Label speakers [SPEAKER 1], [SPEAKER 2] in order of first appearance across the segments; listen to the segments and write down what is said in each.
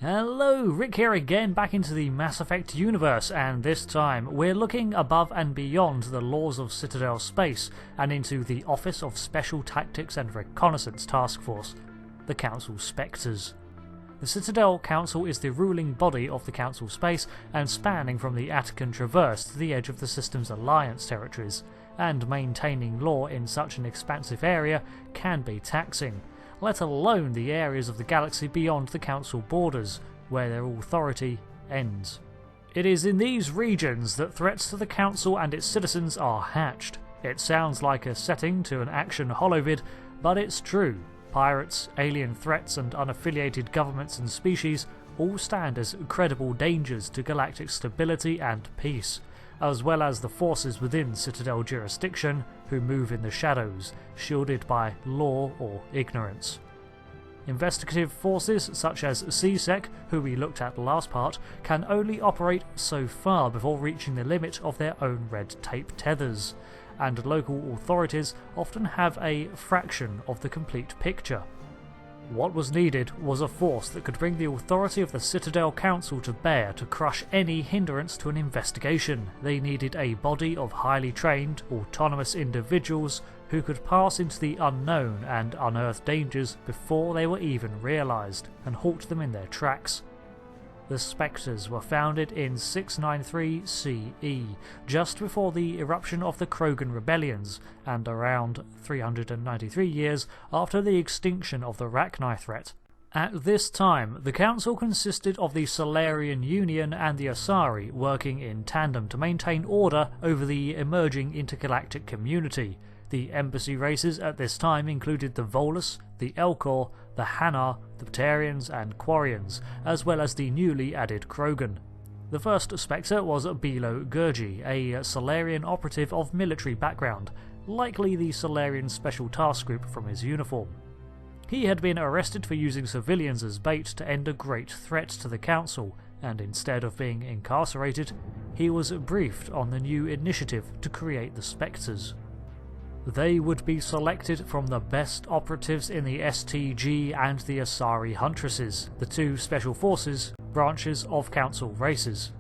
[SPEAKER 1] Hello, Rick here again, back into the Mass Effect universe, and this time we're looking above and beyond the laws of Citadel space and into the Office of Special Tactics and Reconnaissance Task Force, the Council Spectres. The Citadel Council is the ruling body of the Council space and spanning from the Attican Traverse to the edge of the system's Alliance territories, and maintaining law in such an expansive area can be taxing, let alone the areas of the galaxy beyond the Council borders, where their authority ends. It is in these regions that threats to the Council and its citizens are hatched. It sounds like a setting to an action holovid, but it's true. Pirates, alien threats and unaffiliated governments and species all stand as credible dangers to galactic stability and peace, as well as the forces within Citadel jurisdiction who move in the shadows, shielded by law or ignorance. Investigative forces such as CSEC, who we looked at last part, can only operate so far before reaching the limit of their own red tape tethers, and local authorities often have a fraction of the complete picture. What was needed was a force that could bring the authority of the Citadel Council to bear to crush any hindrance to an investigation. They needed a body of highly trained, autonomous individuals who could pass into the unknown and unearth dangers before they were even realised, and halt them in their tracks. The Spectres were founded in 693 CE, just before the eruption of the Krogan rebellions, and around 393 years after the extinction of the Rachni threat. At this time, the Council consisted of the Solarian Union and the Asari working in tandem to maintain order over the emerging intergalactic community. The embassy races at this time included the Volus, the Elcor, the Hanar, the Batarians and Quarians, as well as the newly added Krogan. The first Spectre was Bilo Gurgi, a Solarian operative of military background, likely the Solarian Special Task Group from his uniform. He had been arrested for using civilians as bait to end a great threat to the Council, and instead of being incarcerated, he was briefed on the new initiative to create the Spectres. They would be selected from the best operatives in the STG and the Asari Huntresses, the two special forces branches of Council races.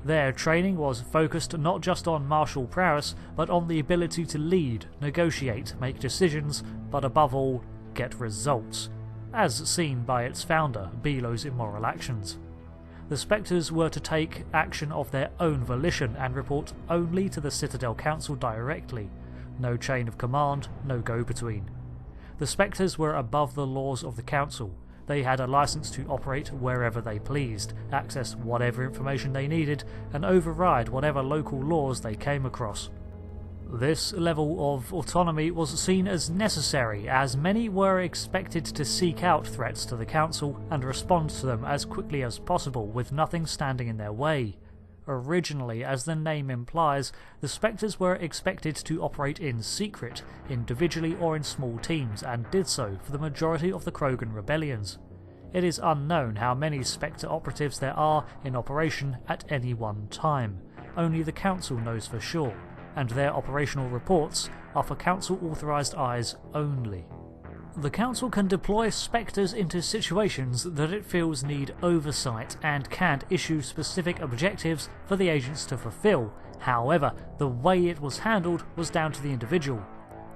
[SPEAKER 1] Their training was focused not just on martial prowess, but on the ability to lead, negotiate, make decisions, but above all, get results, as seen by its founder, Bilo's immoral actions. The Spectres were to take action of their own volition and report only to the Citadel Council directly. No chain of command, no go-between. The Spectres were above the laws of the Council. They had a license to operate wherever they pleased, access whatever information they needed, and override whatever local laws they came across. This level of autonomy was seen as necessary, as many were expected to seek out threats to the Council and respond to them as quickly as possible with nothing standing in their way. Originally, as the name implies, the Spectres were expected to operate in secret, individually or in small teams, and did so for the majority of the Krogan rebellions. It is unknown how many Spectre operatives there are in operation at any one time. Only the Council knows for sure, and their operational reports are for Council-authorised eyes only. The Council can deploy Spectres into situations that it feels need oversight and can issue specific objectives for the agents to fulfill. However, the way it was handled was down to the individual.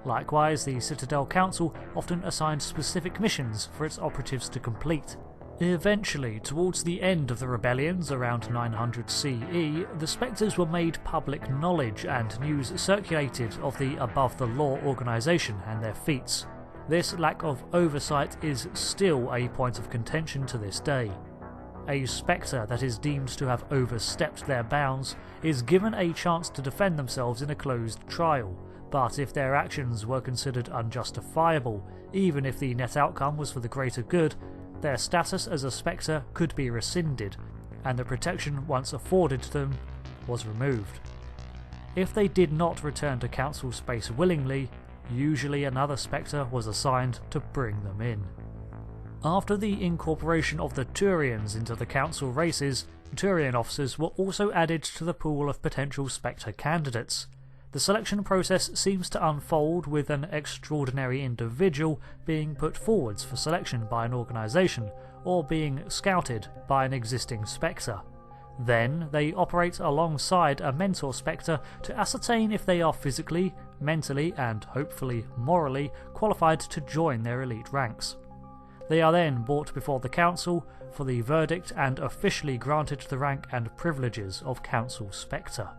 [SPEAKER 1] Likewise, the Citadel Council often assigned specific missions for its operatives to complete. Eventually, towards the end of the rebellions around 900 CE, the Spectres were made public knowledge and news circulated of the above-the-law organisation and their feats. This lack of oversight is still a point of contention to this day. A Spectre that is deemed to have overstepped their bounds is given a chance to defend themselves in a closed trial, but if their actions were considered unjustifiable, even if the net outcome was for the greater good, their status as a Spectre could be rescinded, and the protection once afforded to them was removed. If they did not return to Council space willingly, usually another Spectre was assigned to bring them in. After the incorporation of the Turians into the Council races, Turian officers were also added to the pool of potential Spectre candidates. The selection process seems to unfold with an extraordinary individual being put forwards for selection by an organisation, or being scouted by an existing Spectre. Then they operate alongside a mentor Spectre to ascertain if they are physically, mentally and hopefully morally qualified to join their elite ranks. They are then brought before the Council for the verdict and officially granted the rank and privileges of Council Spectre.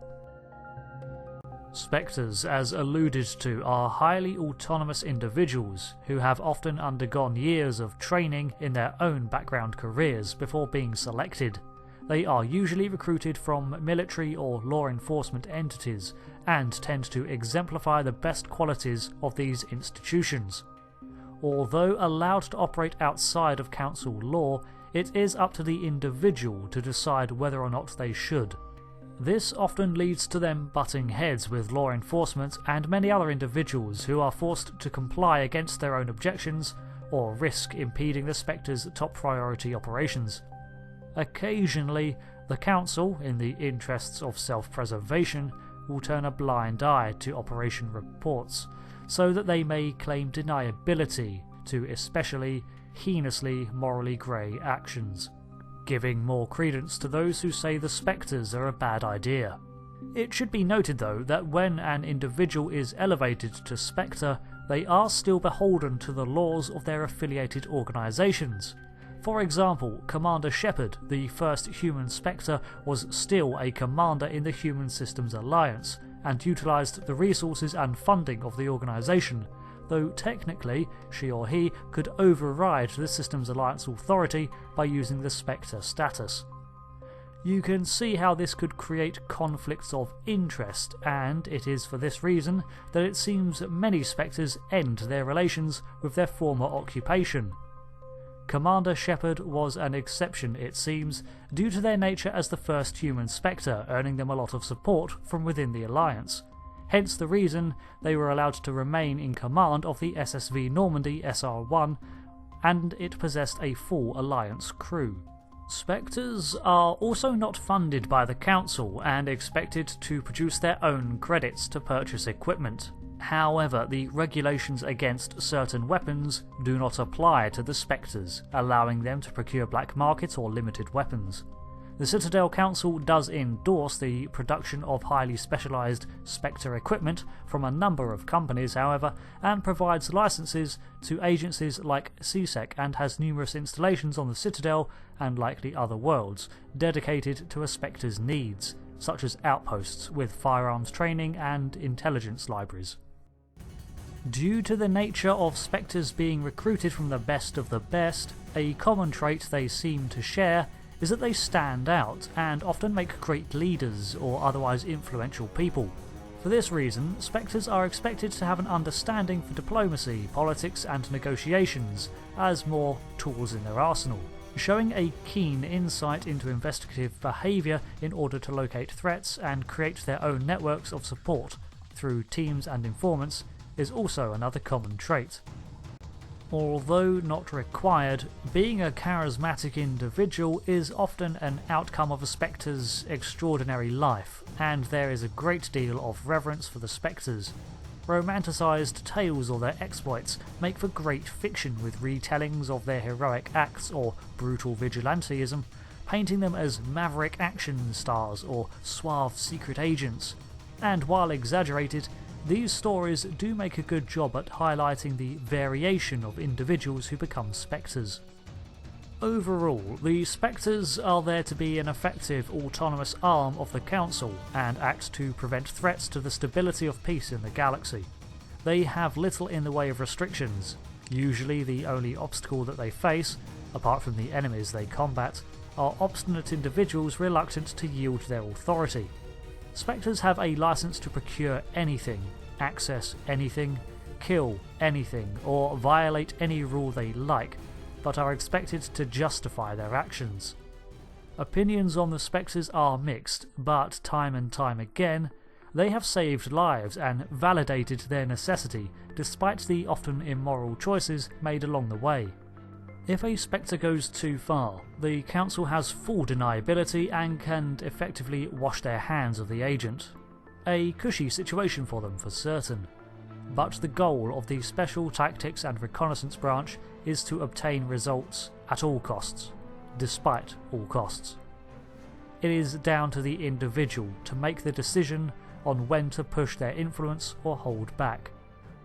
[SPEAKER 1] Spectres, as alluded to, are highly autonomous individuals who have often undergone years of training in their own background careers before being selected. They are usually recruited from military or law enforcement entities and tend to exemplify the best qualities of these institutions. Although allowed to operate outside of council law, it is up to the individual to decide whether or not they should. This often leads to them butting heads with law enforcement and many other individuals who are forced to comply against their own objections or risk impeding the Spectre's top priority operations. Occasionally, the Council, in the interests of self-preservation, will turn a blind eye to operation reports, so that they may claim deniability to especially heinously morally grey actions, giving more credence to those who say the Spectres are a bad idea. It should be noted though that when an individual is elevated to Spectre, they are still beholden to the laws of their affiliated organisations. For example, Commander Shepard, the first human Spectre, was still a commander in the Human Systems Alliance, and utilised the resources and funding of the organisation, though technically she or he could override the Systems Alliance authority by using the Spectre status. You can see how this could create conflicts of interest, and it is for this reason that it seems many Spectres end their relations with their former occupation. Commander Shepard was an exception, it seems, due to their nature as the first human Spectre, earning them a lot of support from within the Alliance. Hence the reason they were allowed to remain in command of the SSV Normandy SR-1, and it possessed a full Alliance crew. Spectres are also not funded by the Council and expected to produce their own credits to purchase equipment. However, the regulations against certain weapons do not apply to the Spectres, allowing them to procure black market or limited weapons. The Citadel Council does endorse the production of highly specialised Spectre equipment from a number of companies, however, and provides licenses to agencies like CSEC and has numerous installations on the Citadel and likely other worlds dedicated to a Spectre's needs, such as outposts with firearms training and intelligence libraries. Due to the nature of Spectres being recruited from the best of the best, a common trait they seem to share is that they stand out and often make great leaders or otherwise influential people. For this reason, Spectres are expected to have an understanding for diplomacy, politics and negotiations as more tools in their arsenal, showing a keen insight into investigative behaviour in order to locate threats and create their own networks of support through teams and informants is also another common trait. Although not required, being a charismatic individual is often an outcome of a Spectre's extraordinary life, and there is a great deal of reverence for the Spectres. Romanticised tales of their exploits make for great fiction with retellings of their heroic acts or brutal vigilantism, painting them as maverick action stars or suave secret agents. And while exaggerated, these stories do make a good job at highlighting the variation of individuals who become Spectres. Overall, the Spectres are there to be an effective autonomous arm of the Council and act to prevent threats to the stability of peace in the galaxy. They have little in the way of restrictions. Usually the only obstacle that they face, apart from the enemies they combat, are obstinate individuals reluctant to yield their authority. Spectres have a license to procure anything, access anything, kill anything, or violate any rule they like, but are expected to justify their actions. Opinions on the Spectres are mixed, but time and time again, they have saved lives and validated their necessity despite the often immoral choices made along the way. If a Spectre goes too far, the Council has full deniability and can effectively wash their hands of the agent. A cushy situation for them for certain. But the goal of the Special Tactics and Reconnaissance branch is to obtain results at all costs, despite all costs. It is down to the individual to make the decision on when to push their influence or hold back,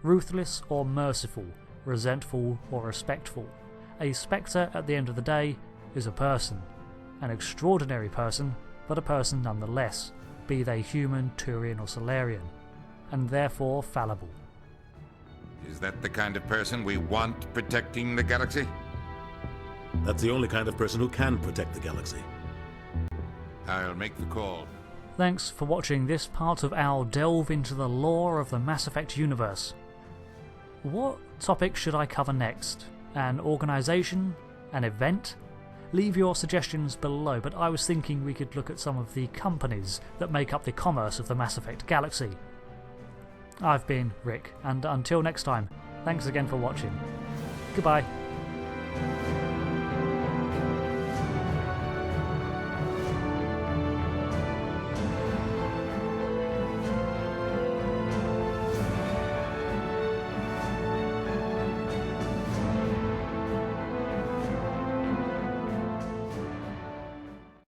[SPEAKER 1] ruthless or merciful, resentful or respectful. A Spectre at the end of the day is a person, an extraordinary person, but a person nonetheless, be they human, Turian or Solarian, and therefore fallible.
[SPEAKER 2] Is that the kind of person we want protecting the galaxy?
[SPEAKER 3] That's the only kind of person who can protect the galaxy.
[SPEAKER 2] I'll make the call.
[SPEAKER 1] Thanks for watching this part of our delve into the lore of the Mass Effect universe. What topic should I cover next? An organisation? An event? Leave your suggestions below, but I was thinking we could look at some of the companies that make up the commerce of the Mass Effect galaxy. I've been Rick, and until next time, thanks again for watching. Goodbye.